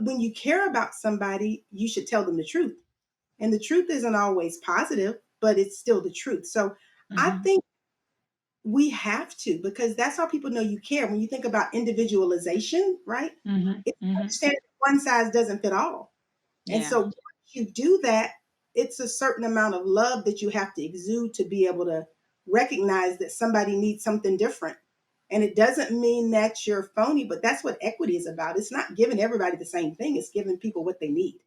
When you care about somebody, you should tell them the truth. And the truth isn't always positive, but it's still the truth. So I Hmm. think we have to, because that's how people know you care. When you think about individualization, right? Hmm. It's Hmm. understanding that one size doesn't fit all. And Yeah. so once you do that, it's a certain amount of love that you have to exude to be able to recognize that somebody needs something different. And it doesn't mean that you're phony, but that's what equity is about. It's not giving everybody the same thing, it's giving people what they need.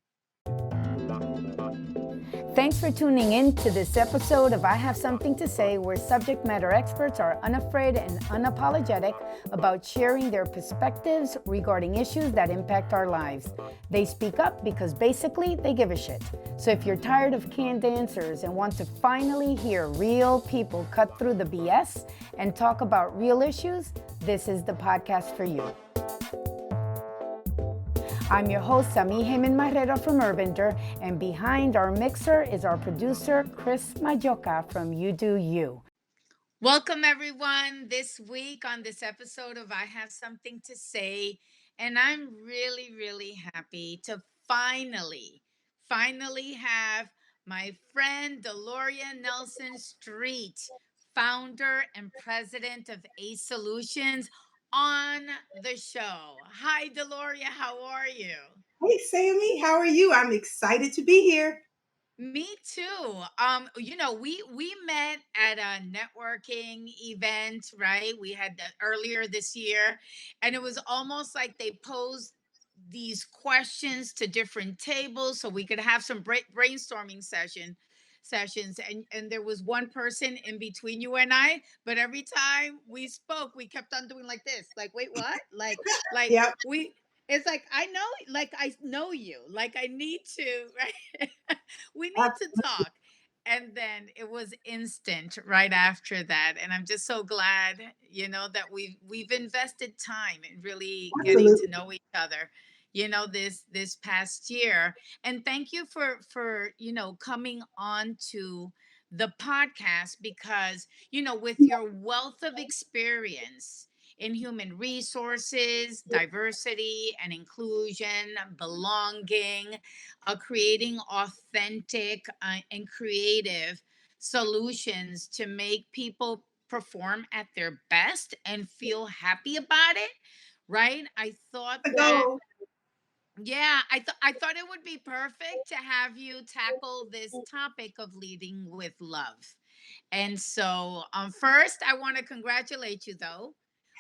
Thanks for tuning in to this episode of I Have Something to Say, where subject matter experts are unafraid and unapologetic about sharing their perspectives regarding issues that impact our lives. They speak up because basically they give a shit. So if you're tired of canned answers and want to finally hear real people cut through the BS and talk about real issues, this is the podcast for you. I'm your host, Sami Heyman Marrero from Urbander, and behind our mixer is our producer, Chris Majoka from UdoU. Welcome, everyone, this week on this episode of I Have Something to Say. And I'm really, really happy to finally have my friend Deloria Nelson-Streete, founder and president of A Solutions, on the show. Hi, Deloria, how are you? Hey, Sammy, how are you? I'm excited to be here. Me too. We met at a networking event, right? We had that earlier this year, and it was almost like they posed these questions to different tables so we could have some brainstorming sessions, and there was one person in between you and I, but every time we spoke we kept on doing like this, like, wait, what? Like Yep, we it's like, I know you, like I need to, right? We need to absolutely. talk. And then it was instant right after that. And I'm just so glad, that we've invested time in really getting to Absolutely. know each other, this past year. And thank you for coming on to the podcast, because, with your wealth of experience in human resources, diversity and inclusion, belonging, creating authentic and creative solutions to make people perform at their best and feel happy about it, right? I thought The that, goal. yeah, I thought it would be perfect to have you tackle this topic of leading with love. And so, first, I want to congratulate you, though,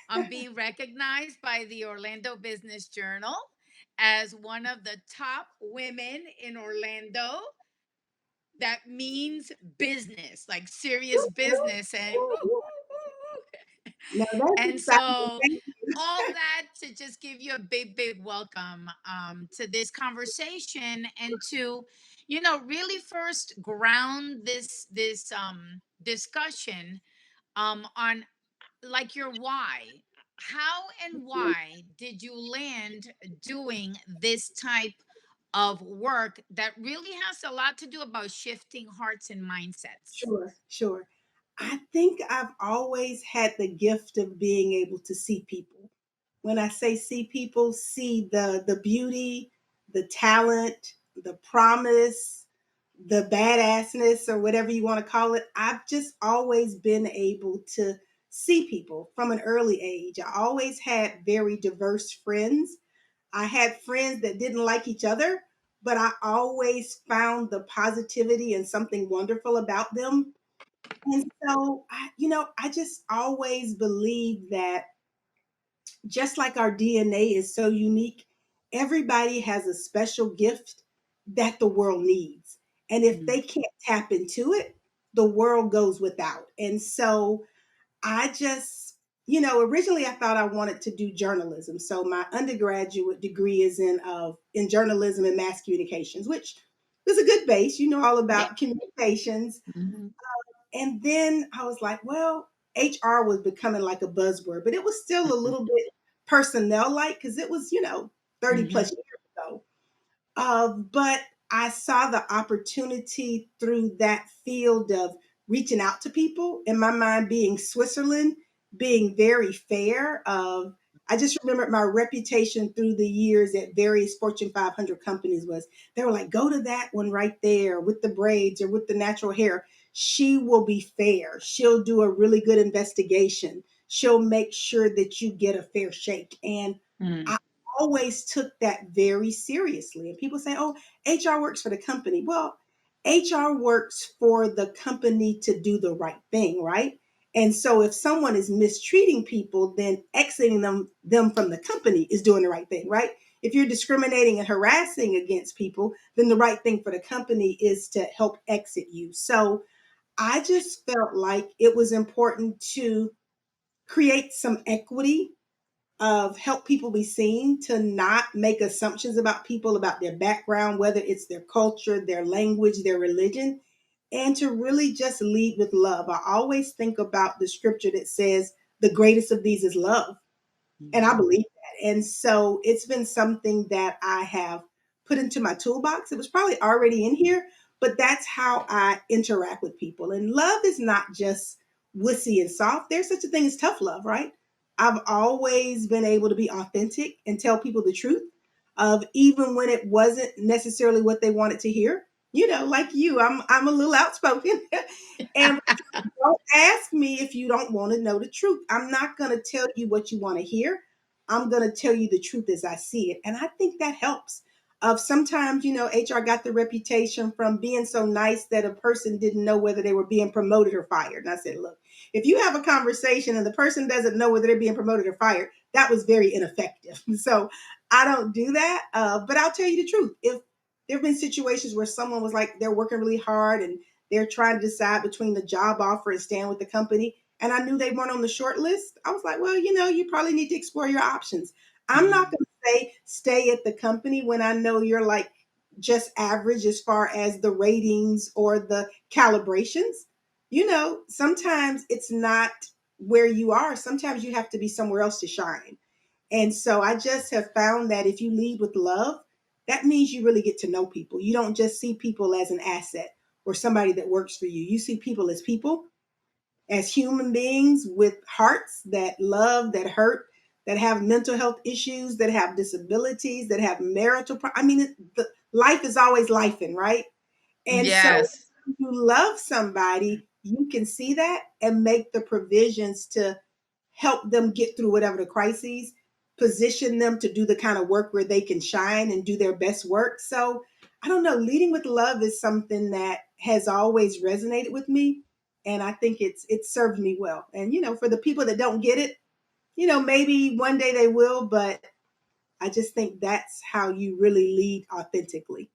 on being recognized by the Orlando Business Journal as one of the top women in Orlando. That means business, like serious business. And No, that's and exciting. so, Thank you. all that to just give you a big welcome to this conversation, and to, really first ground this discussion on, like, your why. How and why did you land doing this type of work that really has a lot to do about shifting hearts and mindsets? Sure, sure. I think I've always had the gift of being able to see people. When I say see people, see the beauty, the talent, the promise, the badassness, or whatever you want to call it. I've just always been able to see people from an early age. I always had very diverse friends. I had friends that didn't like each other, but I always found the positivity and something wonderful about them. And so, I just always believe that just like our DNA is so unique, everybody has a special gift that the world needs. And if Mm. they can't tap into it, the world goes without. And so I just, originally I thought I wanted to do journalism. So my undergraduate degree is in journalism and mass communications, which is a good base, all Yeah. about communications. Mhm. And then I was like, well, HR was becoming like a buzzword, but it was still a Mhm. little bit personnel like because it was, 30 Mhm. plus years ago. But I saw the opportunity through that field of reaching out to people, in my mind being Switzerland, being very fair of I just remember my reputation through the years at various Fortune 500 companies was they were like, go to that one right there with the braids or with the natural hair. She will be fair. She'll do a really good investigation. She'll make sure that you get a fair shake. And Mm. I always took that very seriously. And people say, oh, HR works for the company. Well, HR works for the company to do the right thing, right? And so if someone is mistreating people, then exiting them from the company is doing the right thing, right? If you're discriminating and harassing against people, then the right thing for the company is to help exit you. So I just felt like it was important to create some equity of help people be seen, to not make assumptions about people, about their background, whether it's their culture, their language, their religion, and to really just lead with love. I always think about the scripture that says, the greatest of these is love. And I Mhm. believe that. And so it's been something that I have put into my toolbox. It was probably already in here, but that's how I interact with people. And love is not just wussy and soft. There's such a thing as tough love, right? I've always been able to be authentic and tell people the truth of even when it wasn't necessarily what they wanted to hear. You know, like you, I'm a little outspoken. And don't ask me if you don't want to know the truth. I'm not going to tell you what you want to hear. I'm going to tell you the truth as I see it. And I think that helps. Of sometimes, HR got the reputation from being so nice that a person didn't know whether they were being promoted or fired. And I said, look, if you have a conversation and the person doesn't know whether they're being promoted or fired, that was very ineffective. So I don't do that. But I'll tell you the truth. If there have been situations where someone was like, they're working really hard and they're trying to decide between the job offer and staying with the company. And I knew they weren't on the short list. I was like, well, you probably need to explore your options. I'm not Mm. going to say stay at the company when I know you're like just average as far as the ratings or the calibrations. Sometimes it's not where you are. Sometimes you have to be somewhere else to shine. And so I just have found that if you lead with love, that means you really get to know people. You don't just see people as an asset or somebody that works for you. You see people, as human beings with hearts that love, that hurt, that have mental health issues, that have disabilities, that have I mean, life is always lifing, right? And so Yes. if you love somebody, you can see that and make the provisions to help them get through whatever the crises, position them to do the kind of work where they can shine and do their best work. So I don't know, leading with love is something that has always resonated with me. And I think it's served me well. And for the people that don't get it, maybe one day they will, but I just think that's how you really lead authentically.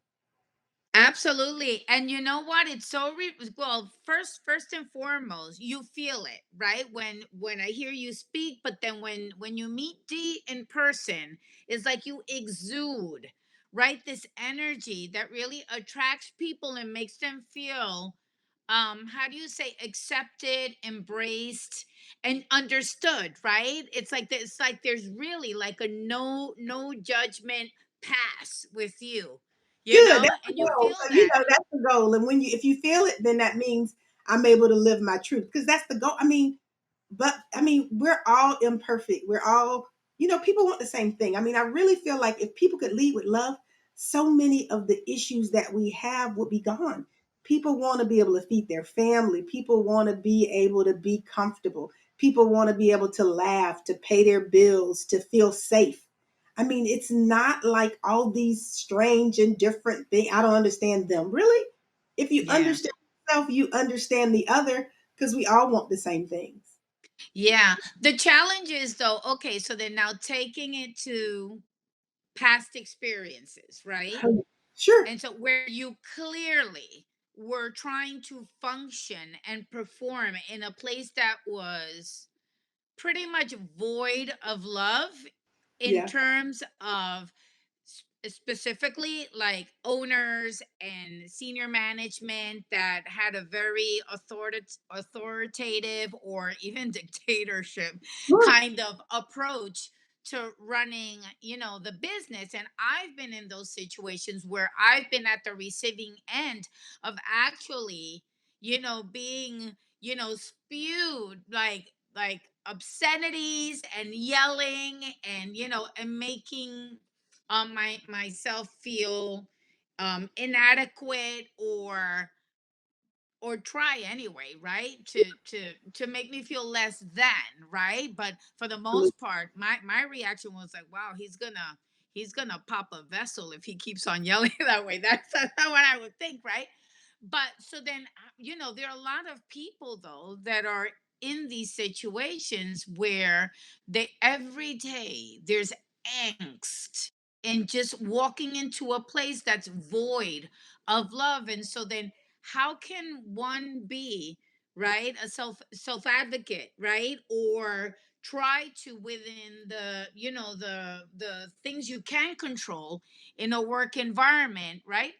Absolutely. And you know what? It's so well, first and foremost, you feel it, right? When I hear you speak, but then when you meet D in person, it's like you exude, right? This energy that really attracts people and makes them feel how do you say accepted, embraced, and understood, right? It's like there's really like a no judgment pass with you, Good. That's the and you goal. feel So that. that's the goal. And if you feel it, then that means I'm able to live my truth because that's the goal. But we're all imperfect. We're all, people want the same thing. I really feel like if people could lead with love, so many of the issues that we have would be gone. People want to be able to feed their family. People want to be able to be comfortable. People want to be able to laugh, to pay their bills, to feel safe. It's not like all these strange and different things. I don't understand them. Really? If you Yeah. understand yourself, you understand the other because we all want the same things. Yeah. The challenge is though, okay, so they're now taking it to past experiences, right? Sure. And so where you clearly were trying to function and perform in a place that was pretty much void of love in Yeah. terms of specifically like owners and senior management that had a very authoritative or even dictatorship Sure. kind of approach to running, the business. And I've been in those situations where I've been at the receiving end of actually, being, spewed like obscenities and yelling and and making myself feel inadequate or try anyway, right, to make me feel less than, right. But for the most part, my reaction was like, wow, he's gonna pop a vessel if he keeps on yelling that way. That's what I would think, right. But so then, there are a lot of people though that are in these situations where they every day there's angst and just walking into a place that's void of love. And so then how can one be, right, a self advocate, right, or try to, within the things you can control in a work environment, right,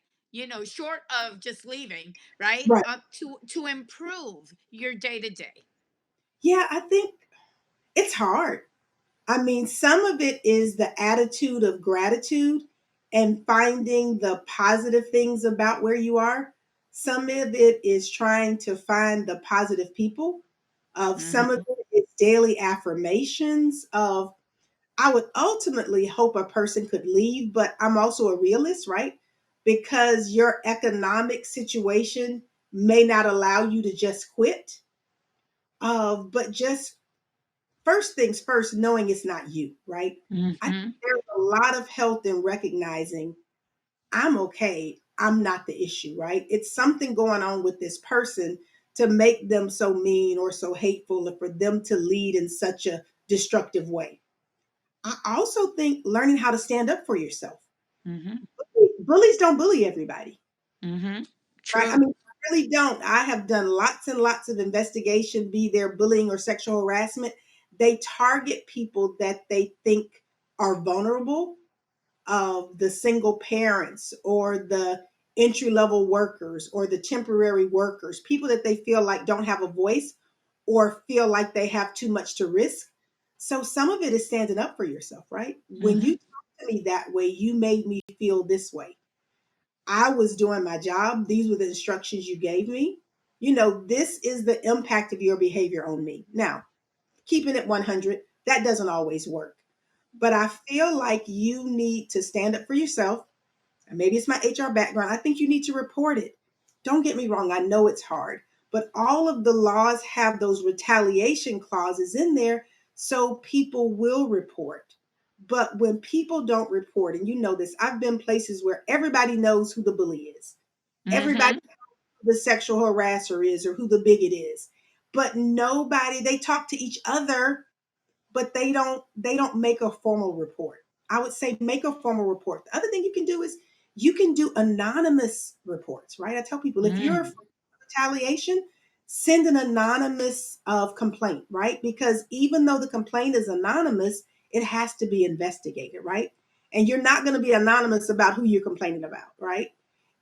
short of just leaving, right, Right. to improve your day to day. Yeah, I think it's hard. I mean, some of it is the attitude of gratitude and finding the positive things about where you are. Some of it is trying to find the positive people. Of some of Hmm. it is daily affirmations of I would ultimately hope a person could leave, but I'm also a realist, right? Because your economic situation may not allow you to just quit. But just first things first, knowing it's not you, right? I think Hmm. there's a lot of health in recognizing I'm okay. I'm not the issue, right? It's something going on with this person to make them so mean or so hateful or for them to lead in such a destructive way. I also think learning how to stand up for yourself. Hmm. Bullies don't bully everybody, Hmm. right? I True. mean, I really don't. I have done lots and lots of investigation, be there bullying or sexual harassment. They target people that they think are vulnerable, of the single parents or the entry level workers or the temporary workers, people that they feel like don't have a voice or feel like they have too much to risk. So some of it is standing up for yourself, right? When you Hmm. talk to me that way, you made me feel this way. I was doing my job. These were the instructions you gave me. This is the impact of your behavior on me. Now, keeping it 100, that doesn't always work. But I feel like you need to stand up for yourself, and maybe it's my HR background. I think you need to report it. Don't get me wrong, I know it's hard, but all of the laws have those retaliation clauses in there so people will report. But when people don't report, and you know this, I've been places where everybody knows who the bully is. Everybody Hmm. knows who the sexual harasser is or who the bigot is. But nobody, they talk to each other, but they don't make a formal report. I would say make a formal report. The other thing you can do is you can do anonymous reports, right? I tell people if you're afraid Hmm. of retaliation, send an anonymous of complaint, right? Because even though the complaint is anonymous, it has to be investigated, right? And you're not going to be anonymous about who you're complaining about, right?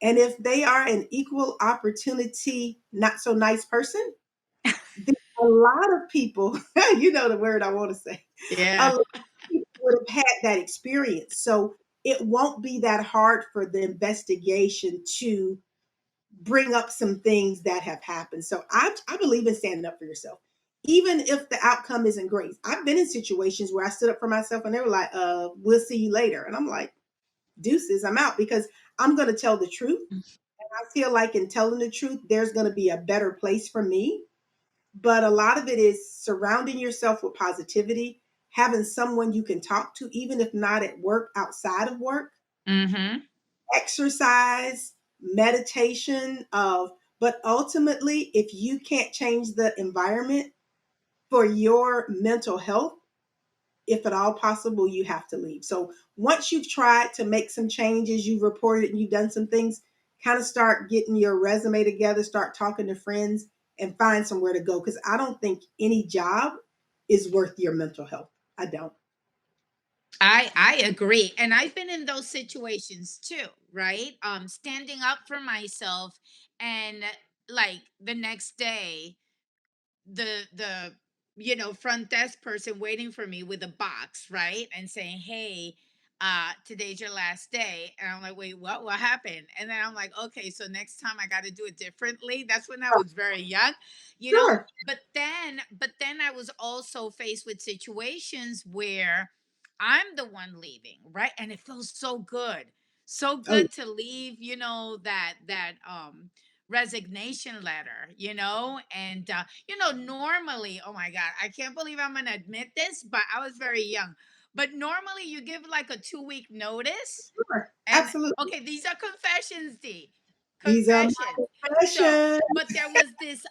And if they are an equal opportunity, not so nice person, then a lot of people, you know the word I want to say, a Yeah. lot of people would have had that experience. So it won't be that hard for the investigation to bring up some things that have happened. So I believe in standing up for yourself. Even if the outcome isn't great. I've been in situations where I stood up for myself and they were like, we'll see you later. And I'm like, deuces, I'm out because I'm going to tell the truth. And I feel like in telling the truth, there's going to be a better place for me, but a lot of it is surrounding yourself with positivity, having someone you can talk to, even if not at work, outside of work, Hmm. exercise, meditation of, but ultimately, if you can't change the environment for your mental health, if at all possible, you have to leave. So once you've tried to make some changes, you've reported and you've done some things, kind of start getting your resume together, start talking to friends, and find somewhere to go. Because I don't think any job is worth your mental health. I don't. I agree. And I've been in those situations too, right? Standing up for myself, and like the next day, the front desk person waiting for me with a box, right? And saying, "Hey, today's your last day. And I'm like, wait, what happened? And then I'm like, okay, so next time I got to do it differently. That's when I Oh, was very young, you know. sure. But then I was also faced with situations where I'm the one leaving, right? And it feels so Oh, good to leave, that resignation letter, and normally, oh my God, I can't believe I'm gonna admit this, but I was very young. But normally you give like a 2 week notice. sure. And Absolutely. okay, these are confessions, D. These are Confessions. my So, confessions. but there was this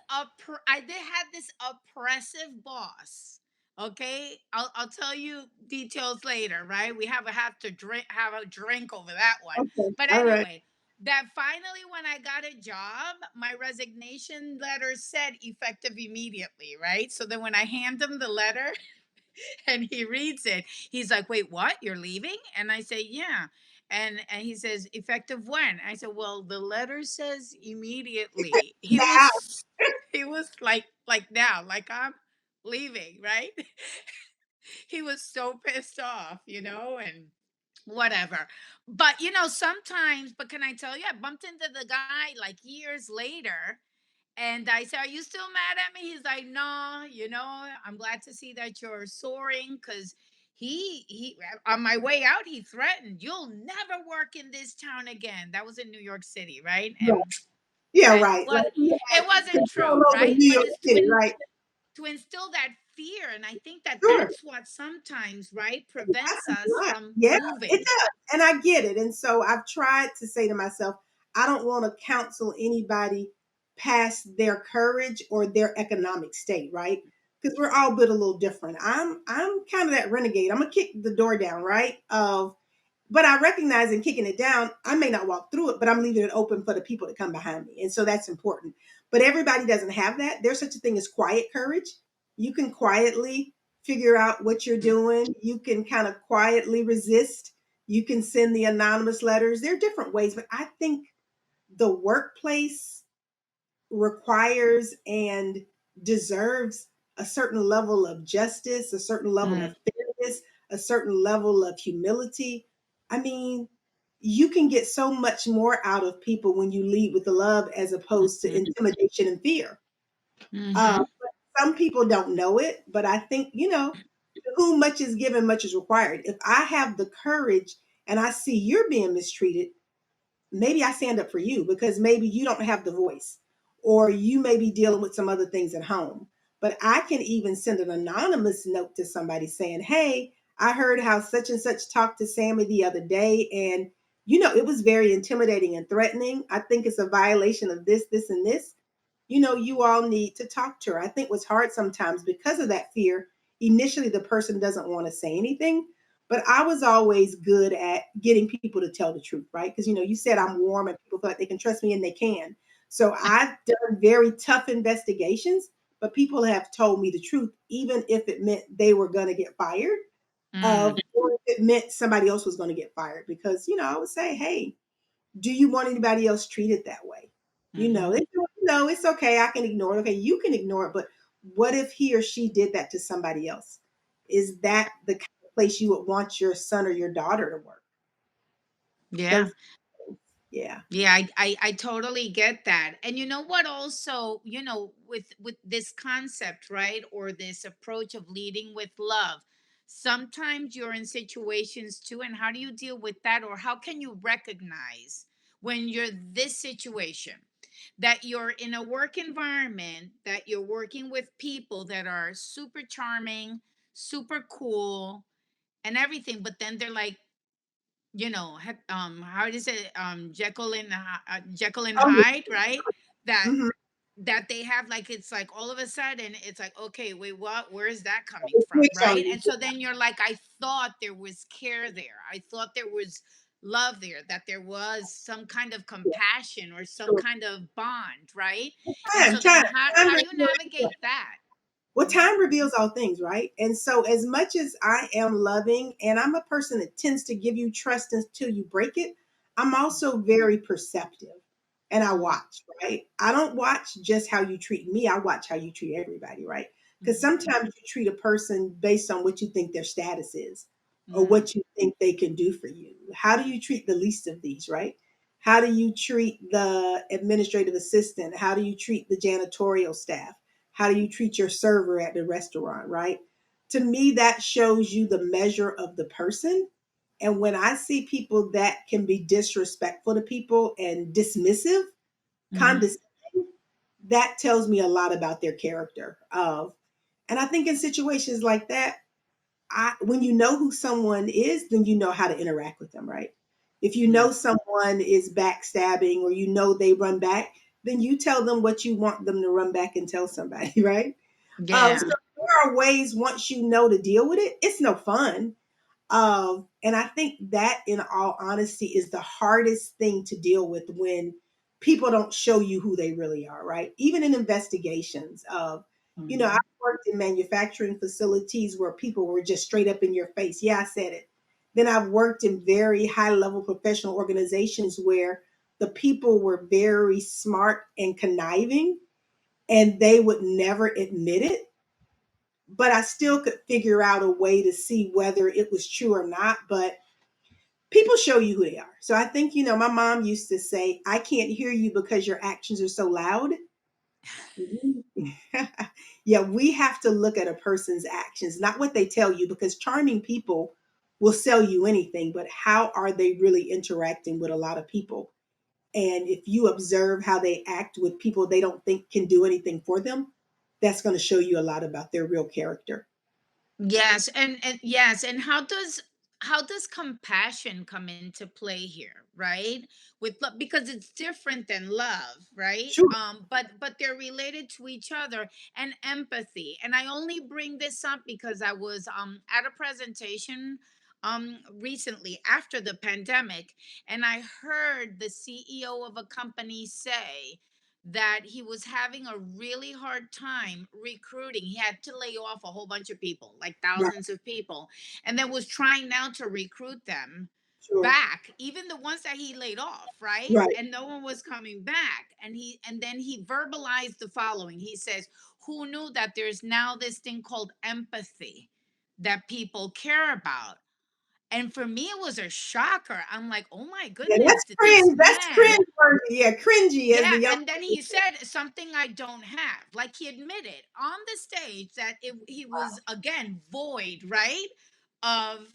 I did have this oppressive boss. Okay, I'll tell you details later, right? We have to have a drink over that one. Okay. But All right. anyway, that finally when I got a job, my resignation letter said effective immediately, right? So then when I hand him the letter, and he reads it. He's like, "Wait, what? You're leaving?" And I say, "Yeah." And he says, "Effective when?" I said, "Well, the letter says immediately." He Now. was he was like now, like I'm leaving, right? He was so pissed off, and whatever. But sometimes, but can I tell you, I bumped into the guy like years later, and I said, "Are you still mad at me?" He's like, "No, I'm glad to see that you're soaring because he on my way out, he threatened, 'You'll never work in this town again.'" That was in New York City, right? Right. Yeah, And right. Like he it had wasn't control true, over right? New But York it's City, right? to instill that fear, and I think that Sure. that's what sometimes, right, That's prevents a us lot. from Yeah, it moving. does. And I get it. And so I've tried to say to myself, I don't want to counsel anybody past their courage or their economic state, right? Because we're all built a little different. I'm kind of that renegade. I'm gonna kick the door down, right? But I recognize in kicking it down, I may not walk through it, but I'm leaving it open for the people to come behind me. And so that's important. But everybody doesn't have that. There's such a thing as quiet courage. You can quietly figure out what you're doing. You can kind of quietly resist. You can send the anonymous letters. There are different ways, but I think the workplace requires and deserves a certain level of justice, a certain level Mm, of fairness, a certain level of humility. I mean, you can get so much more out of people when you lead with the love as opposed to mhm, intimidation and fear. mhm, But some people don't know it, but I think, to whom much is given, much is required. If I have the courage and I see you're being mistreated, maybe I stand up for you because maybe you don't have the voice or you may be dealing with some other things at home. But I can even send an anonymous note to somebody saying, "Hey, I heard how such and such talked to Sammy the other day. And, it was very intimidating and threatening. I think it's a violation of this, this, and this. You all need to talk to her." I think what's hard sometimes because of that fear, initially the person doesn't want to say anything. But I was always good at getting people to tell the truth, right? Because you said I'm warm and people feel like they can trust me and they can. So I've done very tough investigations, but people have told me the truth, even if it meant they were going to get fired, mm, or if it meant somebody else was going to get fired. Because I would say, "Hey, do you want anybody else treated that way?" mhm. It's okay. I can ignore it. Okay, you can ignore it, but what if he or she did that to somebody else? Is that the kind of place you would want your son or your daughter to work? Yeah. Those, yeah. Yeah, I totally get that. And you know what also, with this concept, right? Or this approach of leading with love. Sometimes you're in situations too, and how do you deal with that? Or how can you recognize when you're this situation that you're in a work environment, that you're working with people that are super charming, super cool, and everything, but then they're like, how is it, Jekyll and Oh, Hyde, right? yeah. that Mhm. that they have, like, it's like all of a sudden it's like, okay, wait, what, where is that coming They from, switch on right? you. And so then you're like, I thought there was care there, I thought there was love there, that there was some kind of Yeah, compassion or some sure. kind of bond, right? And Time, so then time, time. how do you navigate that? Well, Hmm. time reveals all things, right? And so, as much as I am loving, and I'm a person that tends to give you trust until you break it, I'm also very perceptive and I watch, right? I don't watch just how you treat me, I watch how you treat everybody, right? Because Hmm. sometimes you treat a person based on what you think their status is or Hmm. what you think they can do for you? How do you treat the least of these, right? How do you treat the administrative assistant? How do you treat the janitorial staff? How do you treat your server at the restaurant, right? To me, that shows you the measure of the person. And when I see people that can be disrespectful to people and dismissive, Mm-hmm. condescending, that tells me a lot about their character. And I think in situations like that, when you know who someone is, then you know how to interact with them, right? If you know someone is backstabbing or you know they run back, then you tell them what you want them to run back and tell somebody, right? So Yeah. there are ways once you know to deal with it. It's no fun. And I think that, in all honesty, is the hardest thing to deal with when people don't show you who they really are, right? Even in investigations of, I've Mm-hmm. worked in manufacturing facilities where people were just straight up in your face. Yeah, I said it. Then I've worked in very high level professional organizations where the people were very smart and conniving and they would never admit it, but I still could figure out a way to see whether it was true or not. But people show you who they are. So I think, my mom used to say, I can't hear you because your actions are so loud. Yeah, we have to look at a person's actions, not what they tell you, because charming people will sell you anything, but how are they really interacting with a lot of people? And if you observe how they act with people they don't think can do anything for them, that's going to show you a lot about their real character. Yes, and yes, and how does compassion come into play here, right? With love, because it's different than love, right? Sure. But they're related to each other, and empathy. And I only bring this up because I was at a presentation recently after the pandemic, and I heard the CEO of a company say that he was having a really hard time recruiting. He had to lay off a whole bunch of people, like Right. thousands of people, and then was trying now to recruit them Sure. back, even the ones that he laid off, right? Right. And no one was coming back. And then he verbalized the following. He says, "Who knew that there's now this thing called empathy that people care about?" And for me, it was a shocker. I'm like, "Oh my Yeah, goodness, that's did this cringe. That's man." cringe worthy. Yeah, cringy as Yeah, the young and then people he say. said something I don't have. Like he admitted on the stage that he was again void, right? Of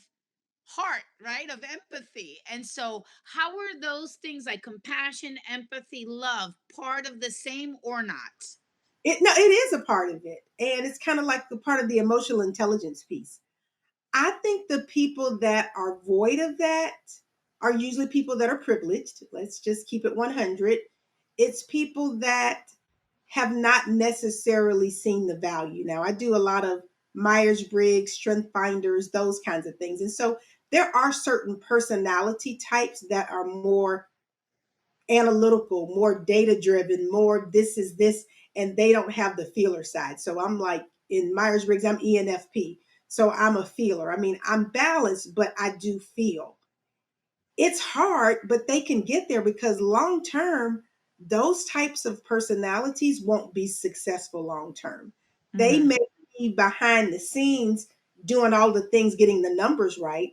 heart, right? Of empathy. And so, how are those things like compassion, empathy, love part of the same or not? No, it is a part of it. And it's kind of like the part of the emotional intelligence piece. I think the people that are void of that are usually people that are privileged. Let's just keep it 100. It's people that have not necessarily seen the value. Now, I do a lot of Myers Briggs, Strength Finders, those kinds of things. And so there are certain personality types that are more analytical, more data driven, more this is this, and they don't have the feeler side. So I'm like in Myers Briggs, I'm ENFP. So I'm a feeler. I mean, I'm balanced, but I do feel. It's hard, but they can get there because long term, those types of personalities won't be successful long term. They Mm-hmm. may be behind the scenes doing all the things, getting the numbers right,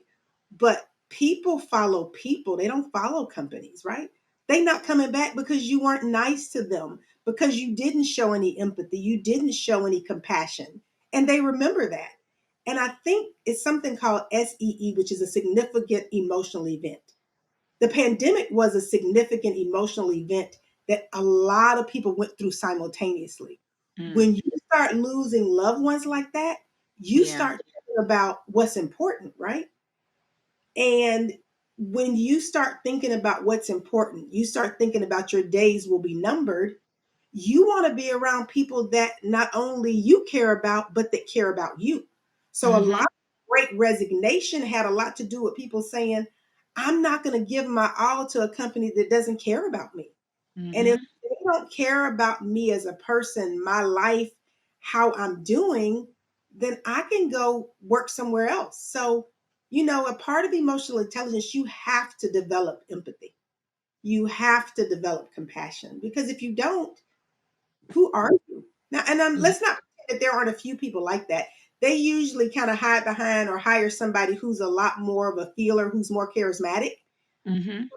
but people follow people. They don't follow companies, right? They not coming back because you weren't nice to them, because you didn't show any empathy, you didn't show any compassion, and they remember that. And I think it's something called SEE, which is a significant emotional event. The pandemic was a significant emotional event that a lot of people went through simultaneously. Mm. When you start losing loved ones like that, you Yeah. start thinking about what's important, right? And when you start thinking about what's important, you start thinking about your days will be numbered. You want to be around people that not only you care about, but that care about you. So a lot Mm-hmm. of great resignation had a lot to do with people saying, I'm not going to give my all to a company that doesn't care about me. And if Mm-hmm. they don't care about me as a person, my life, how I'm doing, then I can go work somewhere else. So, a part of emotional intelligence, you have to develop empathy. You have to develop compassion, because if you don't, who are you? Now, and let's not pretend that there aren't a few people like that. they usually kind of hide behind or hire somebody who's a lot more of a feeler, who's more charismatic. Mm-hmm.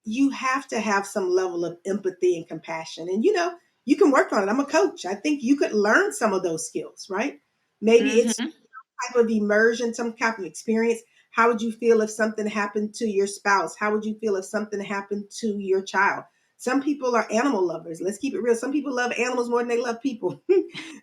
You have to have some level of empathy and compassion. And you can work on it. I'm a coach. I think you could learn some of those skills, right? Maybe it's Mm-hmm. type of immersion, some type of experience. How would you feel if something happened to your spouse? How would you feel if something happened to your child? Some people are animal lovers. Let's keep it real. Some people love animals more than they love people.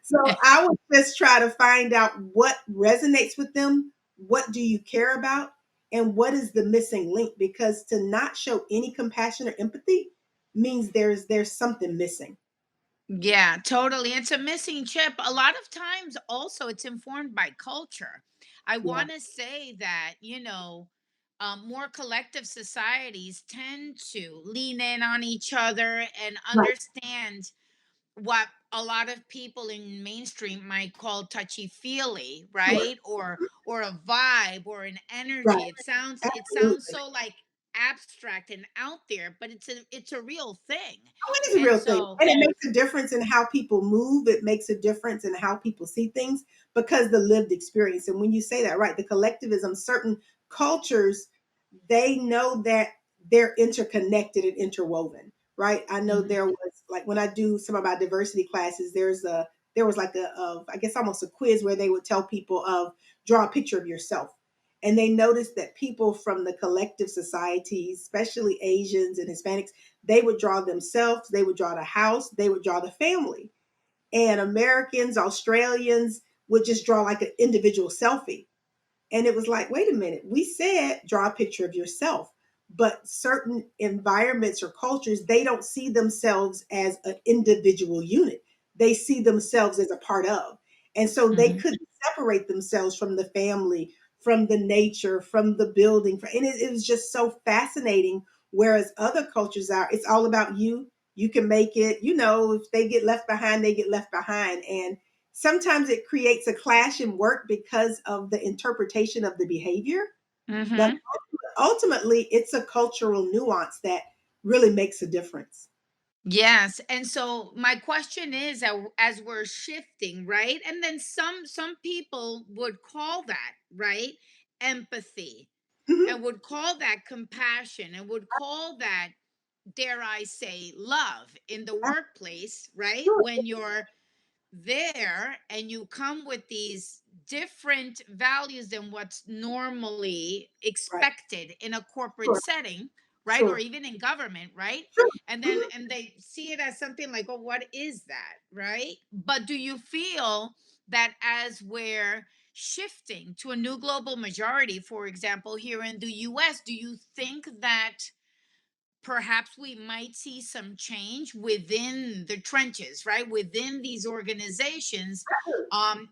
So I would just try to find out what resonates with them. What do you care about? And what is the missing link? Because to not show any compassion or empathy means there's something missing. Yeah, totally. It's a missing chip. A lot of times, also, it's informed by culture. I Yeah. want to say that, more collective societies tend to lean in on each other and Right. understand what a lot of people in mainstream might call touchy feely, Sure. right? Or a vibe or an Right. energy. It sounds Absolutely. so like abstract and out there, but it's a real thing. Oh, it is a And real thing. so, And it makes a difference in how people move. It makes a difference in how people see things because the lived experience. And when you say that, right, the collectivism, certain cultures, they know that they're interconnected and interwoven, right? I know mhm. there was like when I do some of my diversity classes, there was like I guess almost a quiz where they would tell people of draw a picture of yourself. And they noticed that people from the collective societies, especially Asians and Hispanics, they would draw themselves, they would draw the house, they would draw the family. And Americans, Australians would just draw like an individual selfie. And it was like, wait a minute, we said draw a picture of yourself. But certain environments or cultures, they don't see themselves as an individual unit. They see themselves as a part of. And so they Mhm. couldn't separate themselves from the family, from the nature, from the building. And it was just so fascinating. Whereas other cultures are, it's all about you. You can make it, if they get left behind, they get left behind. And sometimes it creates a clash in work because of the interpretation of the behavior, but Mhm. ultimately it's a cultural nuance that really makes a difference. Yes. And so my question is, as we're shifting, right? And then some people would call that, right? Empathy, Mhm. and would call that compassion, and would call that, dare I say, love in the workplace, right? Sure. When you're there and you come with these different values than what's normally Right. expected in a corporate Sure. setting, right? Or Sure. even in government, right? Sure. And then Mhm. and they see it as something like, oh, what is that, right? But do you feel that as we're shifting to a new global majority, for example, here in the US, do you think that perhaps we might see some change within the trenches, right? Within these organizations,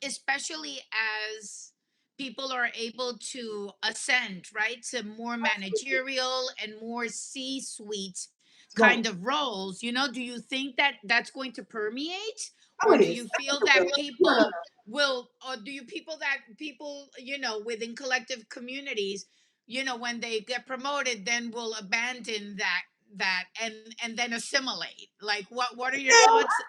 especially as people are able to ascend, right, to more managerial and more C-suite Right. kind of roles. Do you think that that's going to permeate, Oh, or it do is. you I think feel it will. that No, no, people will, or do you people that people, within collective communities, when they get promoted, then will abandon that and then assimilate? Like, what are your thoughts?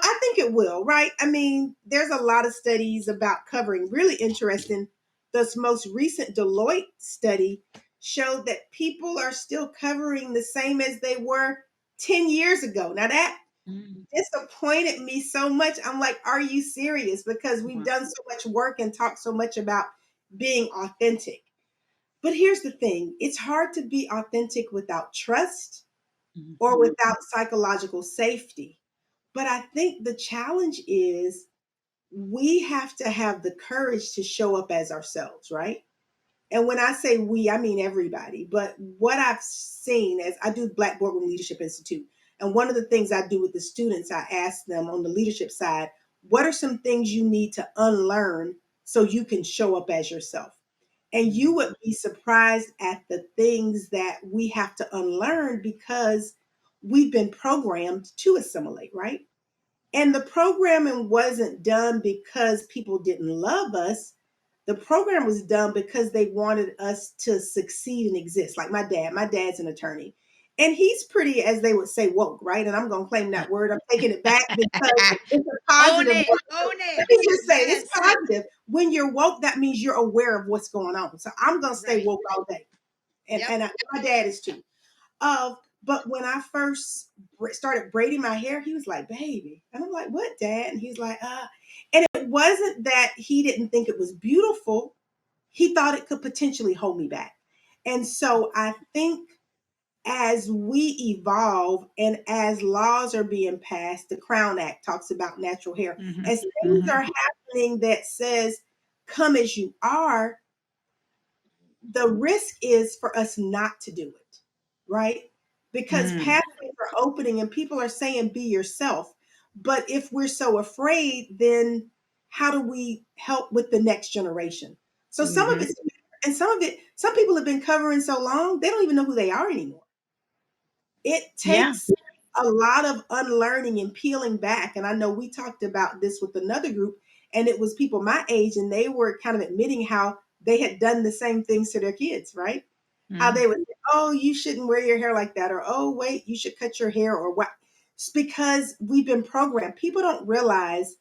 I think it will, right? I mean, there's a lot of studies about covering, really interesting. This most recent Deloitte study showed that people are still covering the same as they were 10 years ago. Now, that Mm, disappointed me so much. I'm like, are you serious? Because we've wow. done so much work and talked so much about being authentic. But here's the thing, it's hard to be authentic without trust or Mhm. without psychological safety. But I think the challenge is we have to have the courage to show up as ourselves, right? And when I say we, I mean everybody. But what I've seen as I do Black Boardroom Leadership Institute, and one of the things I do with the students, I ask them on the leadership side, what are some things you need to unlearn so you can show up as yourself? And you Mhm. would be surprised at the things that we have to unlearn because we've been programmed to assimilate, right? And the programming wasn't done because people didn't love us. The program was done because they wanted us to succeed and exist. Like my dad's an attorney. And he's pretty, as they would say, woke, right? And I'm going to claim that word. I'm taking it back because it's a Own positive it. word. Own Let it. me just say it's Yes. positive. When you're woke, that means you're aware of what's going on. So I'm going to stay Right. woke all day. And, Yep. my dad is too. But when I first started braiding my hair, he was like, baby. And I'm like, what, Dad? And he's like, And it wasn't that he didn't think it was beautiful. He thought it could potentially hold me back. And so I think as we evolve and as laws are being passed, the Crown Act talks about natural hair. Hmm. As things Hmm. are happening that says, come as you are, the risk is for us not to do it, right? Because Mm. pathways are opening and people are saying be yourself. But if we're so afraid, then how do we help with the next generation? So some of Hmm. it's, and some of it, some people have been covering so long, they don't even know who they are anymore. It Yeah. takes a lot of unlearning and peeling back. And I know we talked about this with another group, and it was people my age, and they were kind of admitting how they had done the same things to their kids, right? How Mm. they would say, oh, you shouldn't wear your hair like that, or oh, wait, you should cut your hair, or what? It's because we've been programmed. People don't realize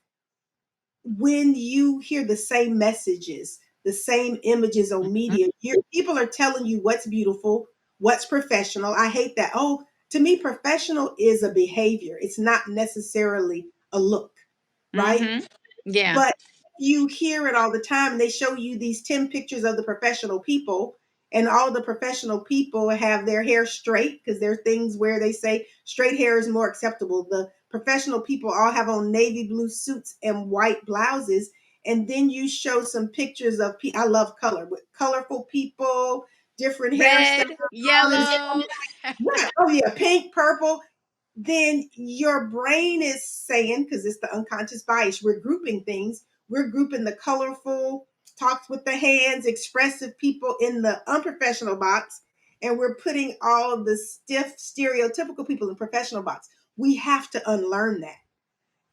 when you hear the same messages, the same images on Mhm. media, people are telling you what's beautiful, what's professional. I hate that. Oh, to me, professional is a behavior. It's not necessarily a look, right? Mhm. Yeah. But you hear it all the time, and they show you these 10 pictures of the professional people, and all the professional people have their hair straight because there are things where they say straight hair is more acceptable. The professional people all have on navy blue suits and white blouses. And then you show some pictures of I love color with colorful people, different hairstyles. Red, yellow. Yeah. Oh yeah, pink, purple. Then your brain is saying, because it's the unconscious bias, we're grouping things. We're grouping the colorful, talks with the hands, expressive people in the unprofessional box, and we're putting all of the stiff, stereotypical people in professional box. We have to unlearn that.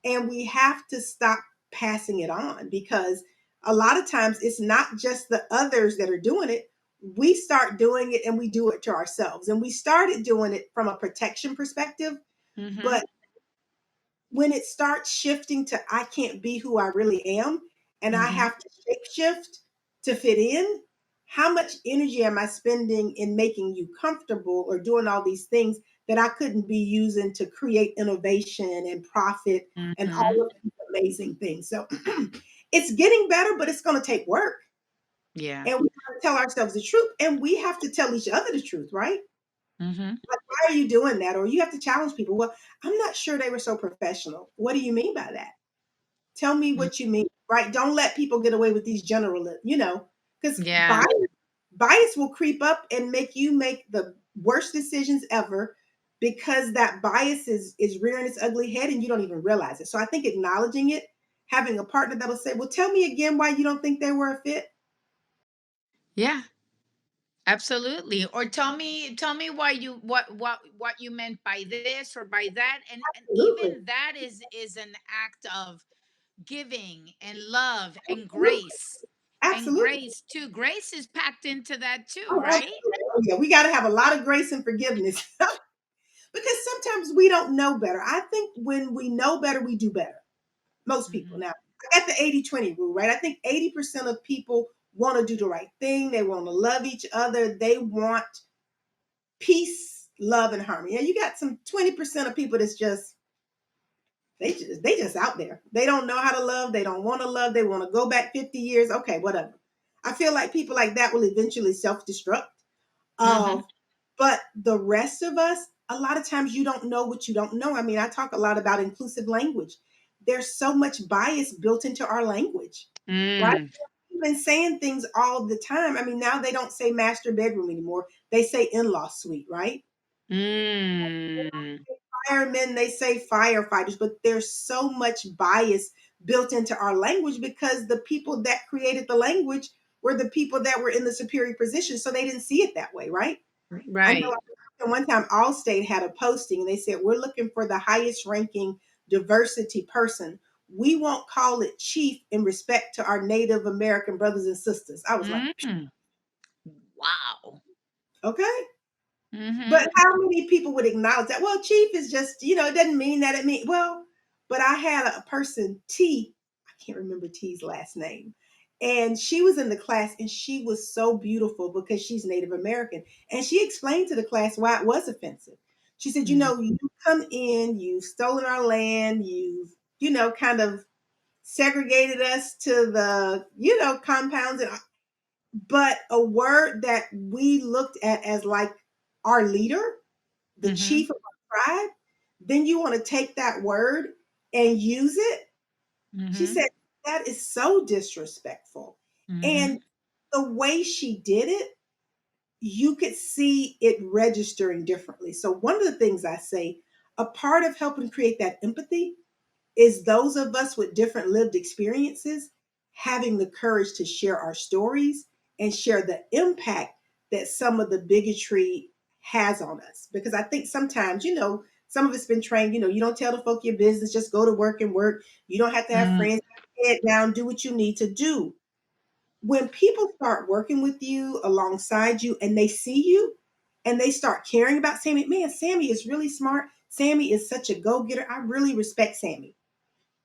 And we have to stop passing it on because a lot of times it's not just the others that are doing it. We start doing it and we do it to ourselves. And we started doing it from a protection perspective. Mhm. But when it starts shifting to I can't be who I really am and I Mhm. have to shape shift to fit in, how much energy am I spending in making you comfortable or doing all these things that I couldn't be using to create innovation and profit and Mhm. all of these amazing things? So it's getting better, but it's going to take work. Yeah. And we have to tell ourselves the truth and we have to tell each other the truth, right? Mhm. Like, why are you doing that? Or you have to challenge people. Well, I'm not sure they were so professional. What do you mean by that? Tell me Mm. what you mean, right? Don't let people get away with these general, because Yeah. bias will creep up and make you make the worst decisions ever because that bias is rearing its ugly head and you don't even realize it. So I think acknowledging it, having a partner that'll say, well, tell me again why you don't think they were a fit. Yeah. Absolutely. Or tell me why you what you meant by this or by that, and Absolutely. even that is an act of giving and love and Absolutely. grace. And Absolutely. grace too. Grace is packed into that too, Oh, right? absolutely. Oh, yeah, we got to have a lot of grace and forgiveness because sometimes we don't know better. I think when we know better, we do better. Most people. Mhm. Now, I got the 80-20 rule, right? I think 80% of people want to do the right thing. They want to love each other. They want peace, love, and harmony. Now, you got some 20% of people that's just they just out there. They don't know how to love. They don't want to love. They want to go back 50 years. Okay, whatever. I feel like people like that will eventually self-destruct. Mhm. Uh, but the rest of us, a lot of times you don't know what you don't know. I mean, I talk a lot about inclusive language. There's so much bias built into our language, right? Mm. We've been saying things all the time. I mean, now they don't say master bedroom anymore. They say in-law suite, right? Mm. Firemen, they say firefighters, but there's so much bias built into our language because the people that created the language were the people that were in the superior position. So they didn't see it that way, right? I know Right. one time Allstate had a posting and they said, we're looking for the highest ranking diversity person. We won't call it chief in respect to our Native American brothers and sisters. I was like, Mm. Wow. okay. But Mm-hmm. how many people would acknowledge that? Well, chief is just, it doesn't mean that it mean well, but I had a person, T, I can't remember T's last name. And she was in the class and she was so beautiful because she's Native American. And she explained to the class why it was offensive. She said, you come in, you've stolen our land, you've, kind of segregated us to the, compounds and but a word that we looked at as like our leader, the Mm-hmm. chief of our tribe, then you want to take that word and use it. She Mm-hmm. said, that is so disrespectful. Mm-hmm. And the way she did it, you could see it registering differently. So, one of the things I say, a part of helping create that empathy is those of us with different lived experiences having the courage to share our stories and share the impact that some of the bigotry has on us. Because I think sometimes, some of us been trained, you don't tell the folk your business, just go to work and work. You don't have to have friends, head down, do what you need to do. When people start working with you alongside you and they see you and they start caring about Sammy, man, Sammy is really smart. Sammy is such a go-getter. I really respect Sammy.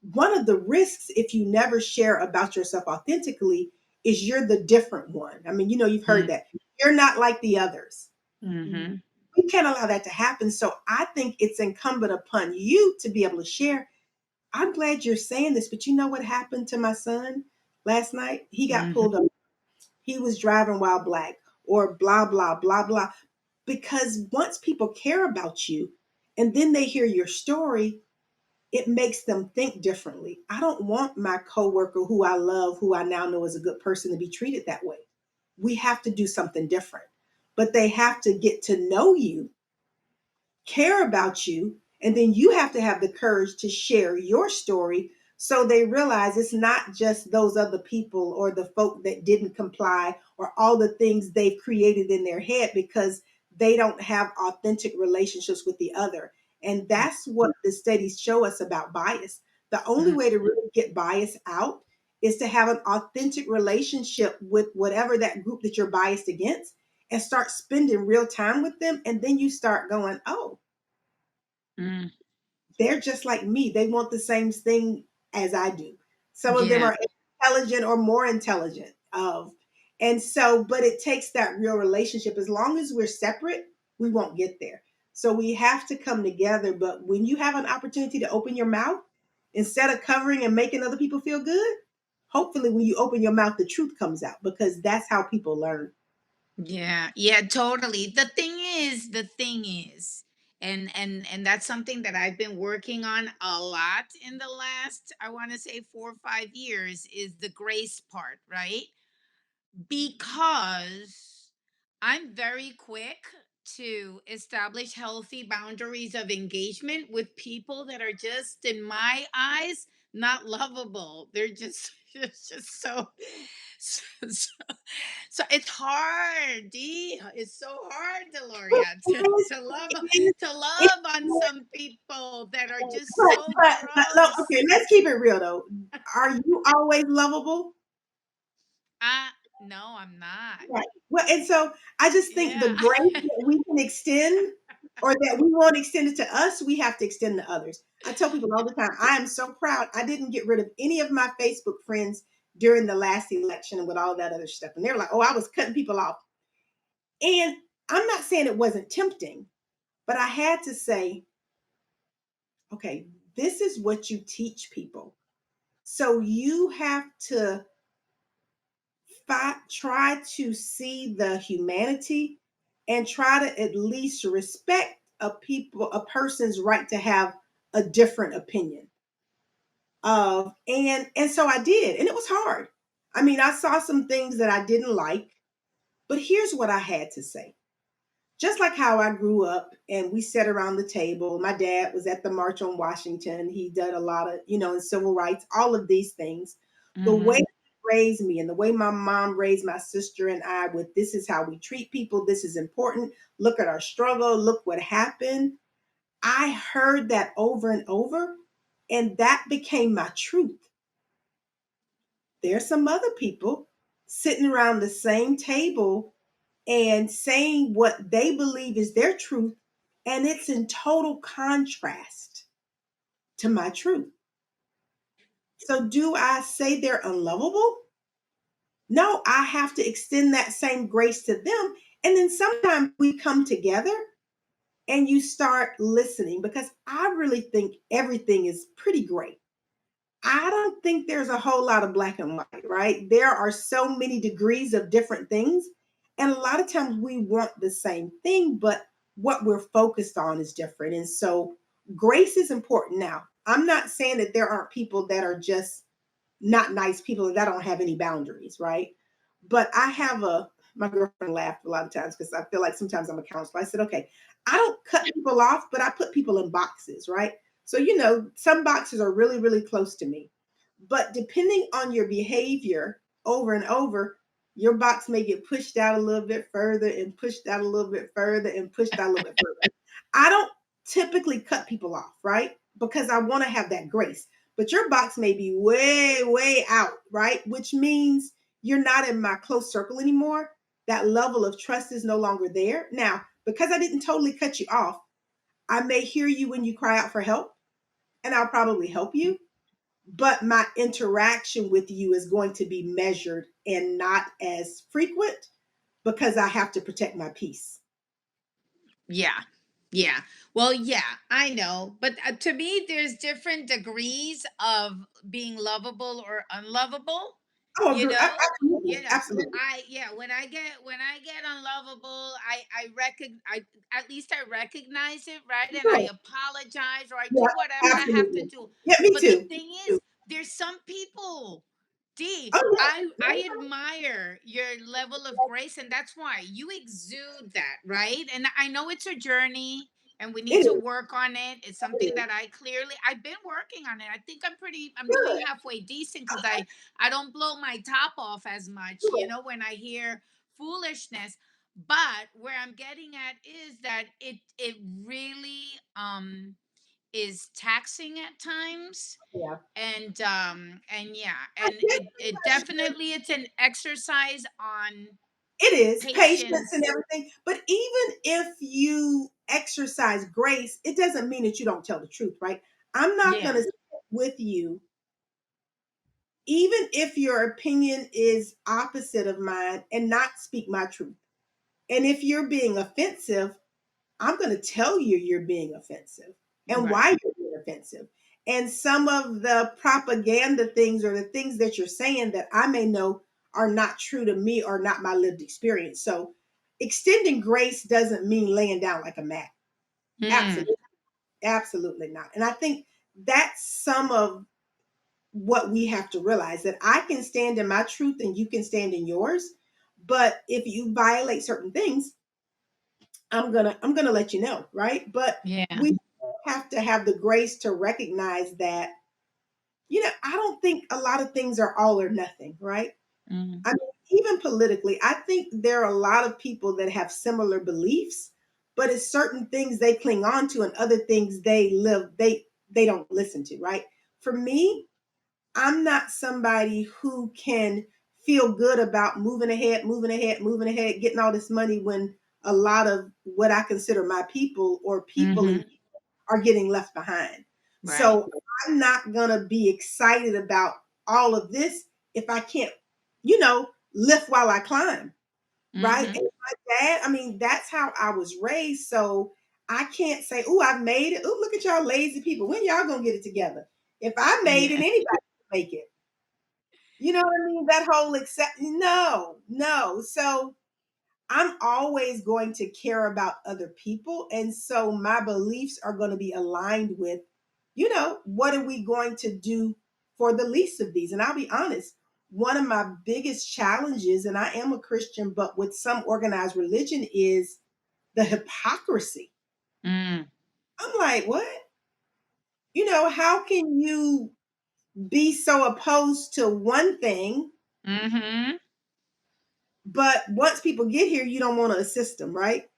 One of the risks if you never share about yourself authentically is you're the different one. I mean, you've heard that. You're not like the others. Mm-hmm. We can't allow that to happen. So I think it's incumbent upon you to be able to share. I'm glad you're saying this, but you know what happened to my son last night? He got Mm-hmm. pulled up. He was driving while black or blah, blah, blah, blah. Because once people care about you and then they hear your story, it makes them think differently. I don't want my coworker who I love, who I now know is a good person, to be treated that way. We have to do something different. But they have to get to know you, care about you, and then you have to have the courage to share your story so they realize it's not just those other people or the folk that didn't comply or all the things they've created in their head because they don't have authentic relationships with the other. And that's what the studies show us about bias. The only way to really get bias out is to have an authentic relationship with whatever that group that you're biased against and start spending real time with them. And then you start going, oh, Mm-hmm. they're just like me. They want the same thing as I do. Some of them Yeah. are intelligent or more intelligent of. And so, but it takes that real relationship. As long as we're separate, we won't get there. So we have to come together. But when you have an opportunity to open your mouth, instead of covering and making other people feel good, hopefully when you open your mouth, the truth comes out because that's how people learn. Yeah, yeah, totally. The thing is, and that's something that I've been working on a lot in the last, I want to say 4 or 5 years, is the grace part, right? Because I'm very quick to establish healthy boundaries of engagement with people that are just, in my eyes, not lovable. They're just, it's just so, so it's hard, D. It's so hard, Deloria, to It love on is. some people that are just But, so but look, okay, gross. let's keep it real though. Are you always lovable? No, I'm not. Right. Well, and so I just think the Yeah. grace that we can extend or that we won't extend it to us, we have to extend to others. I tell people all the time, I am so proud. I didn't get rid of any of my Facebook friends during the last election and with all that other stuff. And they're like, oh, I was cutting people off. And I'm not saying it wasn't tempting, but I had to say, okay, this is what you teach people. So you have to try to see the humanity and try to at least respect a person's right to have a different opinion of and so I did and it was hard. I mean, I saw some things that I didn't like, but here's what I had to say. Just like how I grew up and we sat around the table. My dad was at the March on Washington. He did a lot of, in civil rights, all of these things. The way Hmm. he raised me and the way my mom raised my sister and I with this is how we treat people. This is important. Look at our struggle. Look what happened. I heard that over and over, and that became my truth. There's some other people sitting around the same table and saying what they believe is their truth, and it's in total contrast to my truth. So, do I say they're unlovable? No, I have to extend that same grace to them. And then sometimes we come together and you start listening, because I really think everything is pretty great. I don't think there's a whole lot of black and white, right? There are so many degrees of different things. And a lot of times we want the same thing, but what we're focused on is different. And so grace is important. Now, I'm not saying that there aren't people that are just not nice people that don't have any boundaries, right? But I have my girlfriend laughed a lot of times because I feel like sometimes I'm a counselor. I said, okay, I don't cut people off, but I put people in boxes, right? So, some boxes are really, really close to me. But depending on your behavior over and over, your box may get pushed out a little bit further and pushed out a little bit further and pushed out a little bit further. I don't typically cut people off, right? Because I want to have that grace. But your box may be way, way out, right? Which means you're not in my close circle anymore. That level of trust is no longer there. Now, because I didn't totally cut you off, I may hear you when you cry out for help, and I'll probably help you. But my interaction with you is going to be measured and not as frequent, because I have to protect my peace. Yeah. Yeah. Well, yeah, I know. But to me, there's different degrees of being lovable or unlovable. Oh, You know, absolutely, absolutely. when I get unlovable, I at least I recognize it, right? And I Sure. apologize or I Yeah, do whatever I have to absolutely. do. Yeah, me But the too. thing Me too. is, there's some people, D, Oh, I admire your level of grace, and that's why you exude that, right? And I know it's a journey and we yeah, need it to is. work on it. It's It something is. that I've been working on it. I think I'm doing Good. halfway decent because I don't blow my top off as much, Good. when I hear foolishness. But where I'm getting at is that it really is taxing at times, Yeah. and yeah, I and guess it I should. definitely it's an exercise on It is patience and patience. everything. But even if you exercise grace, it doesn't mean that you don't tell the truth, right? I'm not going Yeah. to sit with you, even if your opinion is opposite of mine, and not speak my truth. And if you're being offensive, I'm going to tell you you're being offensive and Right. why you're being offensive. And some of the propaganda things or the things that you're saying that I may know are not true to me or not my lived experience. So extending grace doesn't mean laying down like a mat. Mm, Absolutely, absolutely not. And I think that's some of what we have to realize, that I can stand in my truth and you can stand in yours. But if you violate certain things, I'm gonna let you know, right? But yeah. we have to have the grace to recognize that, I don't think a lot of things are all or nothing, right? Mm, I mean, even politically, I think there are a lot of people that have similar beliefs, but it's certain things they cling on to and other things they don't listen to, right? For me, I'm not somebody who can feel good about moving ahead, moving ahead, moving ahead, getting all this money when a lot of what I consider my people or people mm-hmm. in are getting left behind. Right. So I'm not going to be excited about all of this if I can't, lift while I climb, right? Mm-hmm. And my dad, I mean, that's how I was raised. So I can't say, oh, I've made it. Oh, look at y'all lazy people. When y'all going to get it together? If I made it, Yeah. anybody can make it. You know what I mean? That whole accept, no, no. So I'm always going to care about other people. And so my beliefs are going to be aligned with, what are we going to do for the least of these? And I'll be honest, one of my biggest challenges, and I am a Christian, but with some organized religion, is the hypocrisy. Mm, I'm like, what? How can you be so opposed to one thing, mm-hmm. but once people get here, you don't want to assist them, right?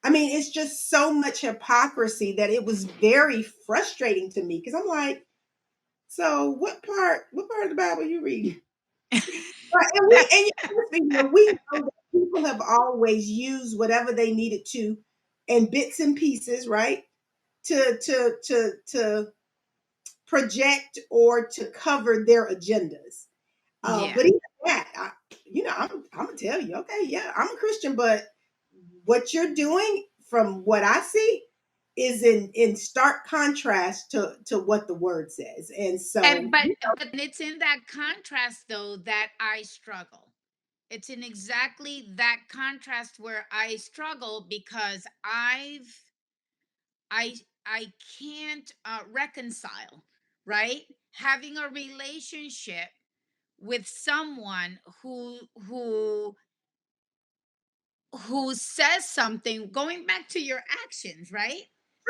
I mean, it's just so much hypocrisy that it was very frustrating to me, because I'm like, so what part of the Bible you reading? Right. And we know people have always used whatever they needed to in bits and pieces, right? To project or to cover their agendas. Yeah. But even that, I'm gonna tell you, okay, yeah, I'm a Christian, but what you're doing, from what I see, is in stark contrast to what the word says. And And so, but it's in that contrast though that I struggle. It's in exactly that contrast where I struggle because I I can't reconcile, right? Having a relationship with someone who says something, going back to your actions, right?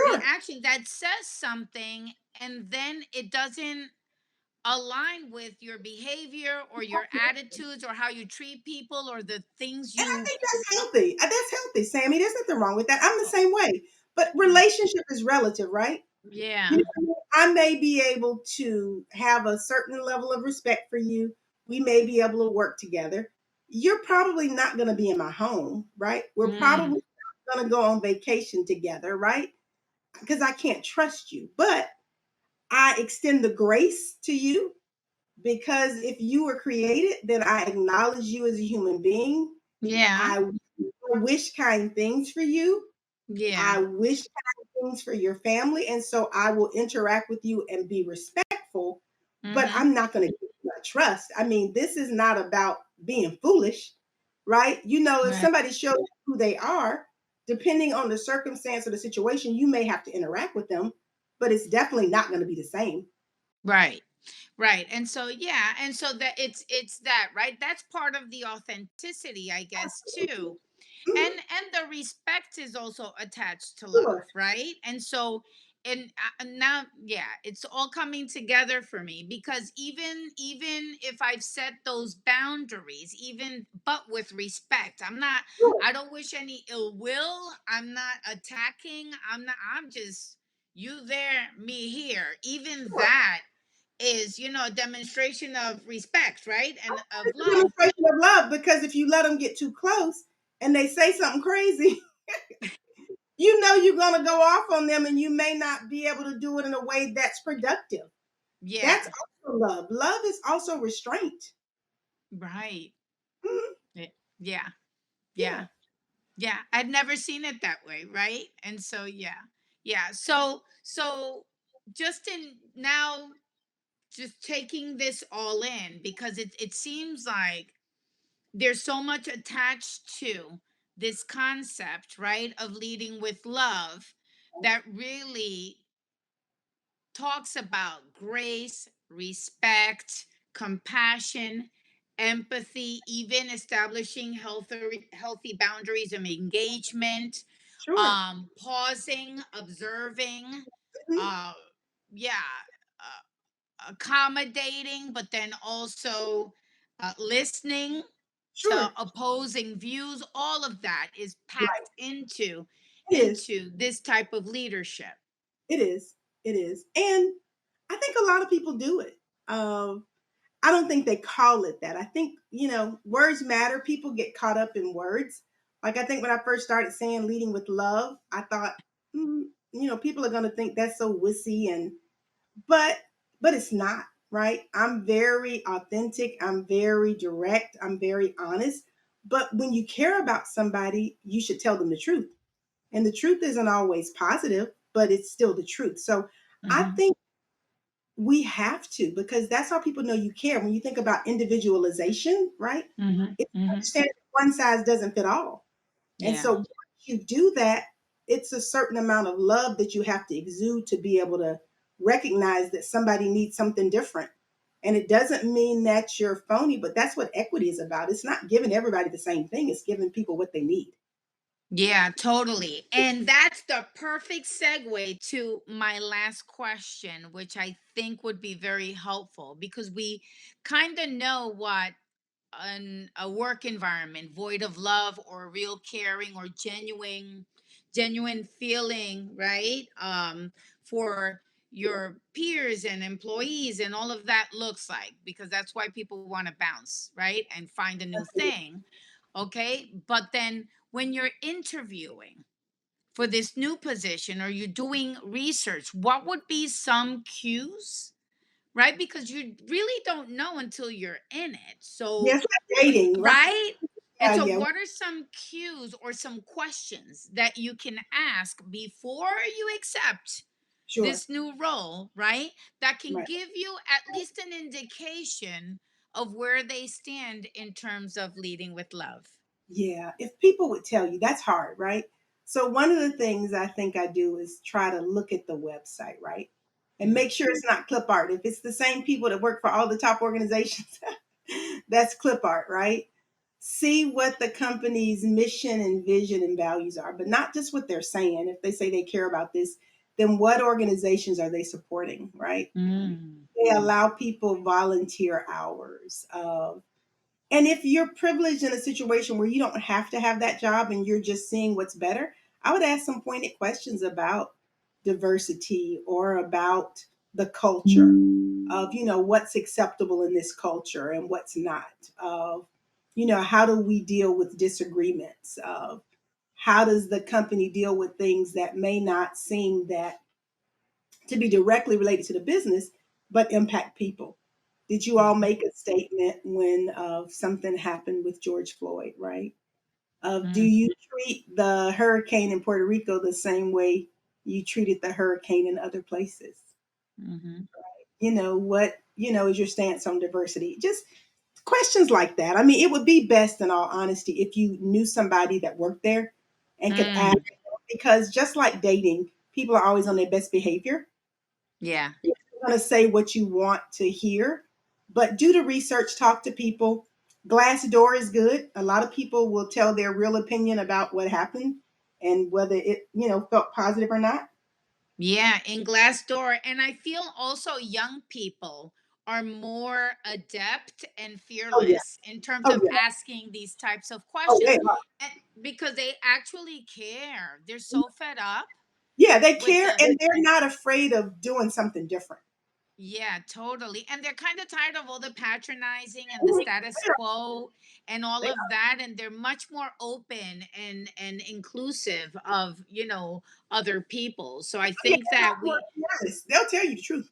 The sure, action that says something and then it doesn't align with your behavior or your attitudes or how you treat people or the things and I you. think that's healthy. That's healthy, Sammy. There's nothing wrong with that. I'm the same way. But relationship is relative, right? You Yeah. know, what I mean? I may be able to have a certain level of respect for you. We may be able to work together. You're probably not going to be in my home, right? We're Mm, probably not going to go on vacation together, right? Because I can't trust you. But I extend the grace to you, because if you were created, then I acknowledge you as a human being. yeah. I wish kind things for you. Yeah. I wish things for your family. And so I will interact with you and be respectful, but Mm-hmm. I'm not going to give you my trust. I mean, this is not about being foolish, right? If Right. somebody shows you who they are, depending on the circumstance or the situation, you may have to interact with them, but it's definitely not going to be the same. Right. Right. And so yeah, and so that it's that, right? That's part of the authenticity, I guess, too. Mhm, And the respect is also attached to love, sure, right? And so and now yeah, it's all coming together for me because even if I've set those boundaries, even but with respect, sure, I don't wish any ill will, I'm not attacking, I'm just you there, me here. Even sure. that is, a demonstration of respect, right? And of It's a love. demonstration of love, because if you let them get too close and they say something crazy, you're going to go off on them, and you may not be able to do it in a way that's productive. That's Yeah. also love. Love is also restraint. Right. Mhm, Yeah. yeah, Yeah. Yeah. I'd never seen it that way, right? And so yeah. Yeah. So just in now just taking this all in because it seems like there's so much attached to this concept, right, of leading with love that really talks about grace, respect, compassion, empathy, even establishing healthy boundaries of engagement, sure. pausing, observing, Mhm, uh, yeah, accommodating, but then also listening to sure. opposing views. All of that is Right. packed into It is. this type of leadership. It is. It is. And I think a lot of people do it. I don't think they call it that. I think, words matter. People get caught up in words. Like, I think when I first started saying leading with love, I thought, people are going to think that's so wussy, but it's not, right? I'm very authentic, I'm very direct, I'm very honest. But when you care about somebody, you should tell them the truth. And the truth isn't always positive, but it's still the truth. So I Hmm. think we have to, because that's how people know you care. When you think about individualization, right? Hmm. It's Hmm. understanding that one size doesn't fit all. And Yeah. so once you do that, it's a certain amount of love that you have to exude to be able to recognize that somebody needs something different. And it doesn't mean that you're phony, but that's what equity is about. It's not giving everybody the same thing, it's giving people what they need. Yeah, totally. And that's the perfect segue to my last question, which I think would be very helpful because we kind of know what a work environment void of love or real caring or genuine feeling, right? For your peers and employees and all of that looks like, because that's why people want to bounce, right? And find a new thing. Okay. But then when you're interviewing for this new position or you're doing research, what would be some cues, right? Because you really don't know until you're in it. So, Yes, like dating, right? right? And so, Yeah, what are some cues or some questions that you can ask before you accept sure. this new role, right? That can Right. give you at least an indication of where they stand in terms of leading with love. Yeah, if people would tell you, that's hard, right? So one of the things I think I do is try to look at the website, right? And Mm, make sure it's not clip art. If it's the same people that work for all the top organizations, that's clip art, right? See what the company's mission and vision and values are, but not just what they're saying. If they say they care about this, then what organizations are they supporting, right? mm, They allow people volunteer hours. And if you're privileged in a situation where you don't have to have that job and you're just seeing what's better, I would ask some pointed questions about diversity or about the culture of, what's acceptable in this culture and what's not. Of, how do we deal with disagreements? Of how does the company deal with things that may not seem that to be directly related to the business, but impact people? Did you all mhm, make a statement when something happened with George Floyd, right? Do mm, you treat the hurricane in Puerto Rico the same way you treated the hurricane in other places? mhm, What, is your stance on diversity? Just questions like that. I mean, it would be best, in all honesty, if you knew somebody that worked there and could ask, mm. because just like dating, people are always on their best behavior. Yeah. You're going to say what you want to hear, but do the research, talk to people. Glassdoor is good. A lot of people will tell their real opinion about what happened and whether it, felt positive or not. Yeah, in Glassdoor. And I feel also young people are more adept and Oh yeah. fearless in terms Oh of yeah. asking these types of Oh, questions they are. and because they actually care. They're so fed up Yeah, they with care the, and they're not afraid of doing something different. yeah, totally. And they're kind of tired of all the patronizing and the status quo and all They of that. And they're much more open and inclusive of, other people. So I Yeah, think they're that not more we, fearless. They'll tell you the truth.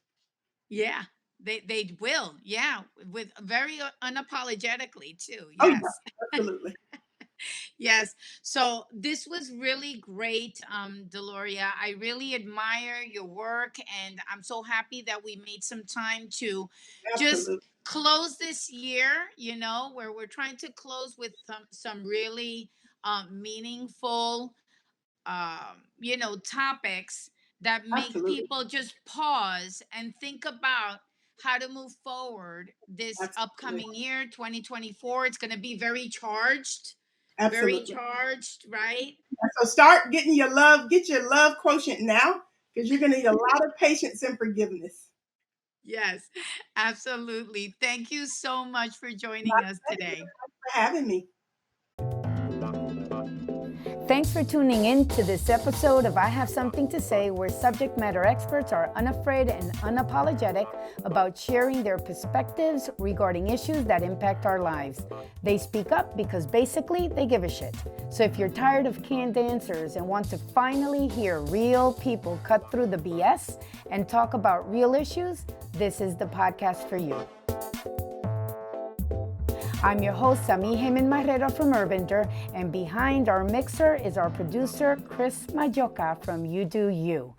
yeah, they will. Yeah, with very unapologetically too. Oh yeah, Yes. absolutely. Yes. So this was really great, Deloria. I really admire your work, and I'm so happy that we made some time to just Absolutely. close this year. Where we're trying to close with some really meaningful topics that make Absolutely. people just pause and think about how to move forward this Absolutely. upcoming year 2024. It's going to be very Absolutely. charged, right? So start getting get your love quotient now, because you're going to need a lot of patience and forgiveness. Yes, absolutely. Thank you so much for My joining us pleasure. today. Thanks for having me. Thanks for tuning in to this episode of I Have Something to Say, where subject matter experts are unafraid and unapologetic about sharing their perspectives regarding issues that impact our lives. They speak up because basically they give a shit. So if you're tired of canned answers and want to finally hear real people cut through the BS and talk about real issues, this is the podcast for you. I'm your host, Sami Heyman Marrero from Urbander, and behind our mixer is our producer, Chris Majoka from UdoU.